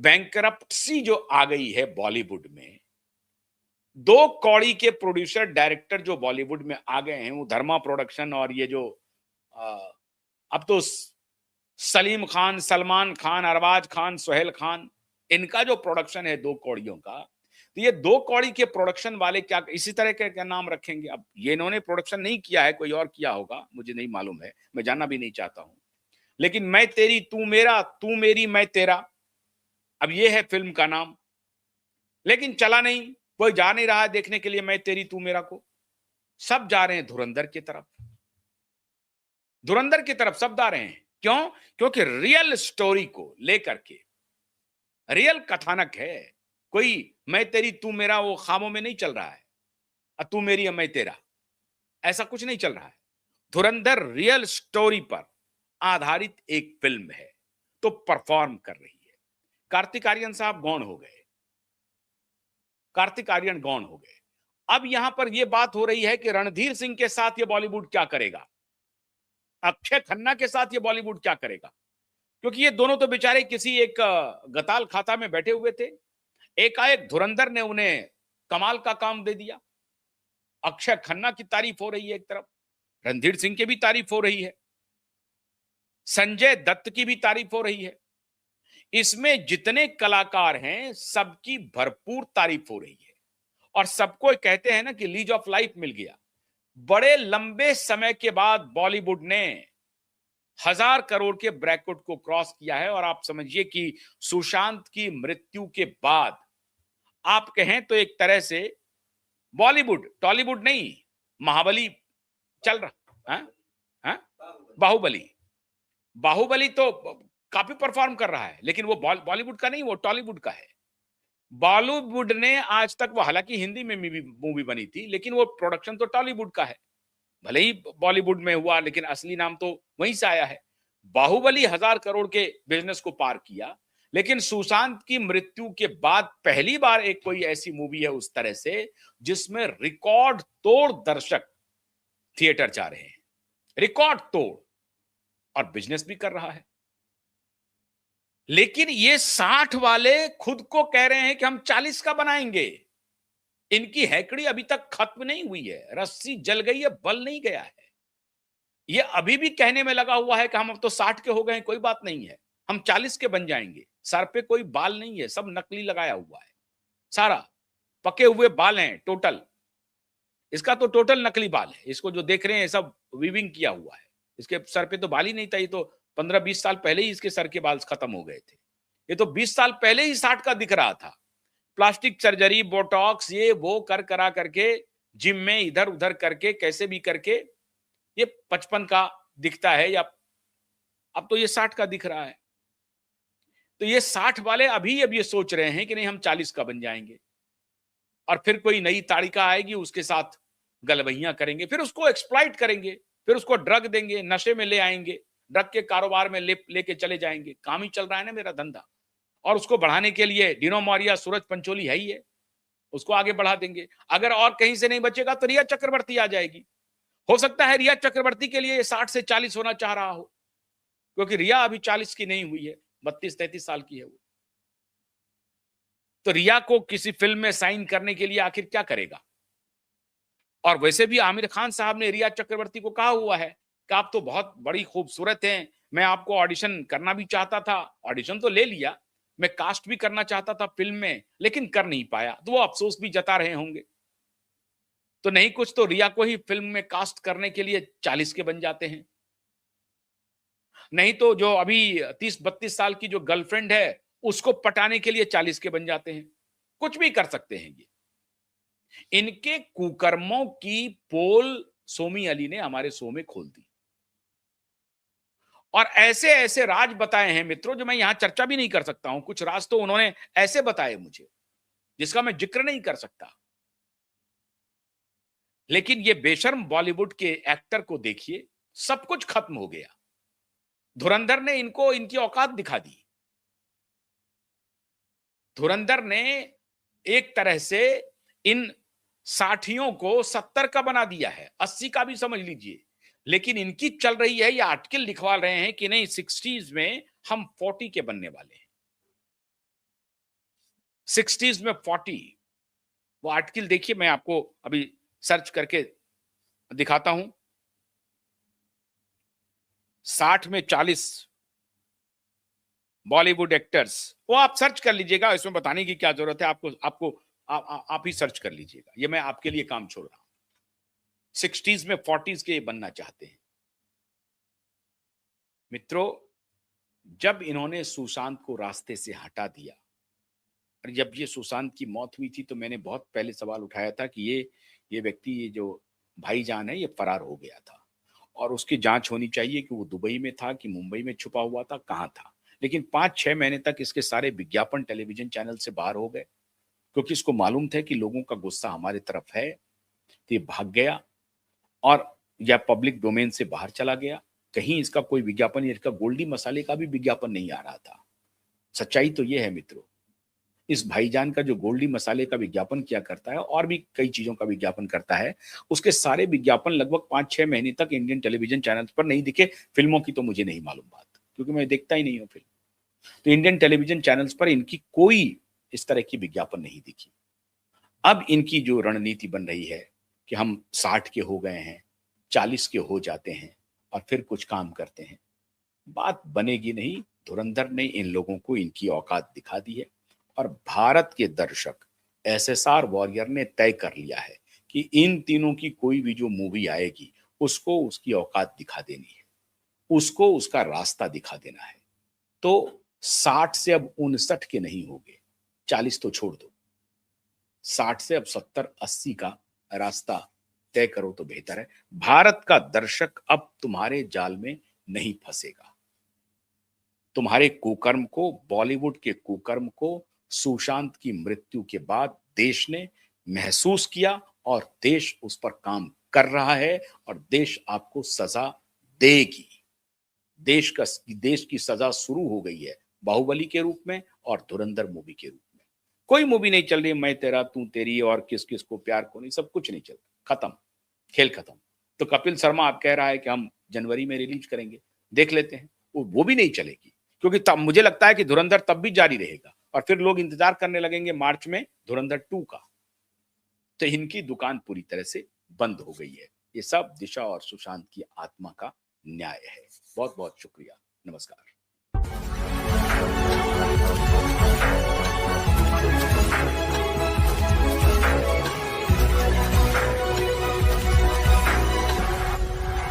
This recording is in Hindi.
बैंकरप्सी जो आ गई है बॉलीवुड में, दो कौड़ी के प्रोड्यूसर डायरेक्टर जो बॉलीवुड में आ गए हैं, वो धर्मा प्रोडक्शन और ये जो अब तो सलीम खान, सलमान खान, अरबाज खान, सोहेल खान, इनका जो प्रोडक्शन है दो कौड़ियों का, तो ये दो कौड़ी के प्रोडक्शन वाले क्या इसी तरह के क्या नाम रखेंगे? अब ये इन्होंने प्रोडक्शन नहीं किया है, कोई और किया होगा, मुझे नहीं मालूम है, मैं जानना भी नहीं चाहता हूं। लेकिन मैं तेरी तू मेरा, तू मेरी मैं तेरा, अब ये है फिल्म का नाम। लेकिन चला नहीं, कोई जा नहीं रहा है देखने के लिए मैं तेरी तू मेरा को। सब जा रहे हैं धुरंधर की तरफ, धुरंधर की तरफ सब जा रहे हैं। क्यों? क्योंकि रियल स्टोरी को लेकर के, रियल कथानक है। कोई मैं तेरी तू मेरा वो खामों में नहीं चल रहा है, तू मेरी मैं तेरा, ऐसा कुछ नहीं चल रहा है। धुरंधर रियल स्टोरी पर आधारित एक फिल्म है, तो परफॉर्म कर रही है। कार्तिक आर्यन साहब गौण हो गए, कार्तिक आर्यन गौण हो गए। अब यहां पर यह बात हो रही है कि रणधीर सिंह के साथ ये बॉलीवुड क्या करेगा, अक्षय खन्ना के साथ ये बॉलीवुड क्या करेगा, क्योंकि ये दोनों तो बेचारे किसी एक गताल खाता में बैठे हुए थे। एकाएक धुरंधर ने उन्हें कमाल का काम दे दिया। अक्षय खन्ना की तारीफ हो रही है एक तरफ, रणधीर सिंह की भी तारीफ हो रही है, संजय दत्त की भी तारीफ हो रही है। इसमें जितने कलाकार हैं सबकी भरपूर तारीफ हो रही है, और सबको कहते हैं ना कि लीज ऑफ लाइफ मिल गया। बड़े लंबे समय के बाद बॉलीवुड ने 1,000 करोड़ के ब्रैकेट को क्रॉस किया है, और आप समझिए कि सुशांत की मृत्यु के बाद आप कहें तो एक तरह से बॉलीवुड, टॉलीवुड नहीं, महाबली चल रहा है, है? बाहुबली, बाहुबली तो काफी परफॉर्म कर रहा है, लेकिन वो बॉलीवुड का नहीं, वो टॉलीवुड का है। बॉलीवुड ने आज तक, वो हालांकि हिंदी में मूवी बनी थी, लेकिन वो प्रोडक्शन तो टॉलीवुड का है। भले ही बॉलीवुड में हुआ, लेकिन असली नाम तो वहीं से आया है। बाहुबली 1,000 करोड़ के बिजनेस को पार किया, लेकिन सुशांत की मृत्यु के बाद पहली बार एक कोई ऐसी मूवी है उस तरह से जिसमें रिकॉर्ड तोड़ दर्शक थिएटर जा रहे हैं, रिकॉर्ड तोड़, और बिजनेस भी कर रहा है। लेकिन ये 60 वाले खुद को कह रहे हैं कि हम 40 का बनाएंगे। इनकी हैकड़ी अभी तक खत्म नहीं हुई है, रस्सी जल गई है, बल नहीं गया है। ये अभी भी कहने में लगा हुआ है कि हम अब तो 60 के हो गए हैं, कोई बात नहीं है, हम 40 के बन जाएंगे। सर पे कोई बाल नहीं है, सब नकली लगाया हुआ है, सारा पके हुए बाल हैं टोटल। इसका तो टोटल नकली बाल है, इसको जो देख रहे हैं सब वीविंग किया हुआ है। इसके सर पे तो बाल ही नहीं था, ये तो 15-20 साल पहले ही इसके सर के बाल खत्म हो गए थे। ये तो 20 साल पहले ही 60 का दिख रहा था। प्लास्टिक सर्जरी, बोटॉक्स, ये वो कर करा करके, जिम में इधर उधर करके, कैसे भी करके ये 55 का दिखता है, या अब तो ये 60 का दिख रहा है। तो ये 60 वाले अभी अब ये सोच रहे हैं कि नहीं हम 40 का बन जाएंगे, और फिर कोई नई ताड़िका आएगी उसके साथ गलवहियां करेंगे, फिर उसको एक्सप्लॉइट करेंगे, फिर उसको ड्रग देंगे, नशे में ले आएंगे, ड्रग के कारोबार में लेके चले जाएंगे। काम ही चल रहा है ना मेरा धंधा, और उसको बढ़ाने के लिए डिनो मौर्या, सूरज पंचोली है ही है, उसको आगे बढ़ा देंगे। अगर और कहीं से नहीं बचेगा तो रिया चक्रवर्ती आ जाएगी। हो सकता है रिया चक्रवर्ती के लिए 60 से 40 होना चाह रहा हो, क्योंकि रिया अभी 40 की नहीं हुई है, 32-33 साल की है वो। तो रिया को किसी फिल्म में साइन करने के लिए आखिर क्या करेगा? और वैसे भी आमिर खान साहब ने रिया चक्रवर्ती को कहा हुआ है कि आप तो बहुत बड़ी खूबसूरत हैं, मैं आपको ऑडिशन करना भी चाहता था, ऑडिशन तो ले लिया, मैं कास्ट भी करना चाहता था फिल्म में, लेकिन कर नहीं पाया। तो वो अफसोस भी जता रहे होंगे। तो नहीं कुछ तो रिया को ही फिल्म में कास्ट करने के लिए 40 के बन जाते हैं, नहीं तो जो अभी 30-32 साल की जो गर्लफ्रेंड है उसको पटाने के लिए 40 के बन जाते हैं। कुछ भी कर सकते हैं ये। इनके कुकर्मों की पोल सोमी अली ने हमारे शो में खोल दी, और ऐसे ऐसे राज बताए हैं मित्रों, जो मैं यहां चर्चा भी नहीं कर सकता हूं। कुछ राज तो उन्होंने ऐसे बताए मुझे जिसका मैं जिक्र नहीं कर सकता। लेकिन ये बेशर्म बॉलीवुड के एक्टर को देखिए, सब कुछ खत्म हो गया। धुरंधर ने इनको इनकी औकात दिखा दी। धुरंधर ने एक तरह से इन 60 को 70 का बना दिया है, 80 का भी समझ लीजिए। लेकिन इनकी चल रही है, ये आर्टिकल लिखवा रहे हैं कि नहीं 60s में हम 40 के बनने वाले हैं। 60s में 40, वो आर्टिकल देखिए, मैं आपको अभी सर्च करके दिखाता हूं। 60 में 40 बॉलीवुड एक्टर्स, वो आप सर्च कर लीजिएगा, इसमें बताने की क्या जरूरत है आपको। आपको आप ही सर्च कर लीजिएगा, ये मैं आपके लिए काम छोड़ रहा हूं। 60s में 40s के बनना चाहते हैं मित्रों। जब इन्होंने सुशांत को रास्ते से हटा दिया, और जब ये सुशांत की मौत हुई थी, तो मैंने बहुत पहले सवाल उठाया था कि ये व्यक्ति, ये जो भाईजान है, ये फरार हो गया था और उसकी जांच होनी चाहिए कि वो दुबई में था कि मुंबई में छुपा हुआ था, कहां था। लेकिन 5-6 महीने तक इसके सारे विज्ञापन टेलीविजन चैनल से बाहर हो गए, क्योंकि इसको मालूम था कि लोगों का गुस्सा हमारे तरफ है, तो ये भाग गया और या पब्लिक डोमेन से बाहर चला गया। कहीं इसका कोई विज्ञापन या इसका गोल्डी मसाले का भी विज्ञापन नहीं आ रहा था। सच्चाई तो ये है मित्रों, इस भाईजान का जो गोल्डी मसाले का विज्ञापन किया करता है और भी कई चीजों का विज्ञापन करता है, उसके सारे विज्ञापन लगभग 5-6 महीने तक इंडियन टेलीविजन चैनल्स पर नहीं दिखे। फिल्मों की तो मुझे नहीं मालूम बात, क्योंकि मैं देखता ही नहीं हूं फिल्म। तो इंडियन टेलीविजन चैनल्स पर इनकी कोई इस तरह की विज्ञापन नहीं दिखी। अब इनकी जो रणनीति बन रही है कि हम 60 के हो गए हैं, 40 के हो जाते हैं और फिर कुछ काम करते हैं, बात बनेगी नहीं। धुरंधर ने इन लोगों को इनकी औकात दिखा दी है और भारत के दर्शक, एसएसआर वॉरियर ने तय कर लिया है कि इन तीनों की कोई भी जो मूवी आएगी, उसको उसकी औकात दिखा देनी है, उसको उसका रास्ता दिखा देना है। तो 60 से अब 59 के नहीं होंगे, 40 तो छोड़ दो, 60 से अब 70-80 का रास्ता तय करो तो बेहतर है। भारत का दर्शक अब तुम्हारे जाल में नहीं फंसेगा। तुम्हारे कुकर्म को, बॉलीवुड के कुकर्म को सुशांत की मृत्यु के बाद देश ने महसूस किया और देश उस पर काम कर रहा है और देश आपको सजा देगी। देश की सजा शुरू हो गई है, बाहुबली के रूप में और धुरंधर मूवी के रूप में। कोई मूवी नहीं चल रही मैं तेरा तू तेरी और किस किस को प्यार को नहीं, सब कुछ नहीं चल रहा, खत्म, खेल खत्म। तो कपिल शर्मा आप कह रहा है कि हम जनवरी में रिलीज करेंगे, देख लेते हैं। वो भी नहीं चलेगी, क्योंकि तब मुझे लगता है कि धुरंधर तब भी जारी रहेगा और फिर लोग इंतजार करने लगेंगे मार्च में धुरंधर 2 का। तो इनकी दुकान पूरी तरह से बंद हो गई है। ये सब दिशा और सुशांत की आत्मा का न्याय है। बहुत बहुत शुक्रिया। नमस्कार।